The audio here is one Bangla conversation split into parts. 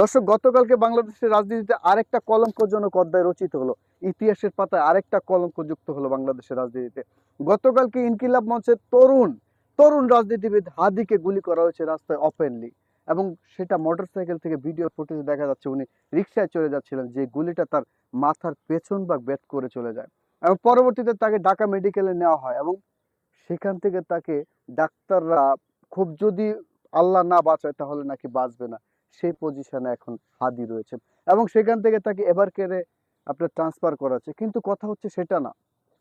দর্শক, গতকালকে বাংলাদেশের রাজনীতিতে আরেকটা কলঙ্কজনক অধ্যায় রচিত হলো। ইতিহাসের পাতায় আরেকটা কলঙ্ক যুক্ত হলো বাংলাদেশের রাজনীতিতে। গতকালকে ইনকিলাব মঞ্চের তরুণ তরুণ রাজনীতিবিদ হাদিকে গুলি করা হয়েছে রাস্তায় ওপেনলি, এবং সেটা মোটরসাইকেল থেকে ভিডিও ফুটেজে দেখা যাচ্ছে। উনি রিকশায় চলে যাচ্ছিলেন, যে গুলিটা তার মাথার পেছন বা বেট করে চলে যায়, এবং পরবর্তীতে তাকে ঢাকা মেডিকেলে নেওয়া হয়, এবং সেখান থেকে তাকে ডাক্তাররা, খুব যদি আল্লাহ না বাঁচায় তাহলে নাকি বাঁচবে না, সেই পজিশনে এখন হাদি রয়েছে, এবং সেখান থেকে তাকে এবারকেরে আপনার ট্রান্সফার করা হচ্ছে। কিন্তু কথা হচ্ছে সেটা না।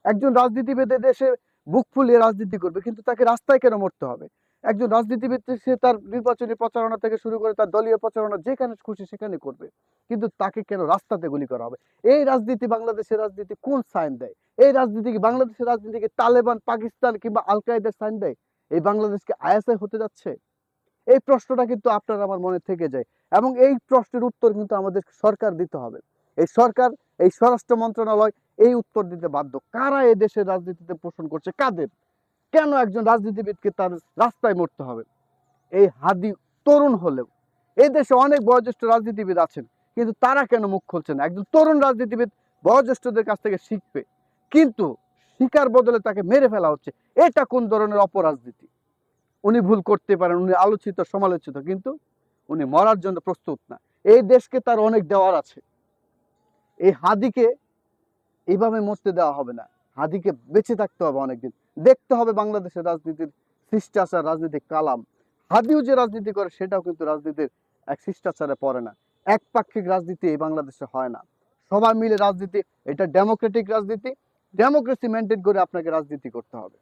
একজন রাজনীতিবিদ দেশে বুক ফুলিয়ে রাজনীতি করবে, কিন্তু তাকে রাস্তায় কেন মরতে হবে? একজন রাজনীতিবিদ সে তার নির্বাচনী প্রচারণা থেকে শুরু করে তার দলীয় প্রচারণা যেখানে খুশি সেখানে করবে, কিন্তু তাকে কেন রাস্তাতে গুলি করা হবে? এই রাজনীতি বাংলাদেশের রাজনীতি কোন সাইন দেয়? এই রাজনীতি কি বাংলাদেশের রাজনীতিকে তালেবান, পাকিস্তান কিংবা আল কায়েদার সাইন দেয়? এই বাংলাদেশকে আইএসআই হতে যাচ্ছে? এই প্রশ্নটা কিন্তু আপনার আমার মনে থেকে যায়, এবং এই প্রশ্নের উত্তর কিন্তু আমাদের সরকার দিতে হবে। এই সরকার, এই স্বরাষ্ট্র মন্ত্রণালয় এই উত্তর দিতে বাধ্য। কারা এই দেশের রাজনীতিতে পোষণ করছে? কাদের? কেন একজন রাজনীতিবিদকে তার রাস্তায় মরতে হবে? এই হাদি তরুণ হলেও এই দেশে অনেক বয়োজ্যেষ্ঠ রাজনীতিবিদ আছেন, কিন্তু তারা কেন মুখ খুলছে না? একজন তরুণ রাজনীতিবিদ বয়োজ্যেষ্ঠদের কাছ থেকে শিখবে, কিন্তু শিকার বদলে তাকে মেরে ফেলা হচ্ছে। এটা কোন ধরনের অপরাজনীতি? উনি ভুল করতে পারেন, উনি আলোচিত সমালোচিত, কিন্তু উনি মরার জন্য প্রস্তুত না। এই দেশকে তার অনেক দেওয়ার আছে। এই হাদিকে এইভাবে মরতে দেওয়া হবে না। হাদিকে বেঁচে থাকতে হবে অনেকদিন। দেখতে হবে বাংলাদেশের রাজনীতির শিষ্টাচার, রাজনীতির কালাম। হাদিও যে রাজনীতি করে সেটাও কিন্তু রাজনীতির এক শিষ্টাচারে পড়ে না। একপাক্ষিক রাজনীতি এই বাংলাদেশে হয় না। সবাই মিলে রাজনীতি, এটা ডেমোক্রেটিক রাজনীতি। ডেমোক্রেসি মেনটেন করে আপনাকে রাজনীতি করতে হবে।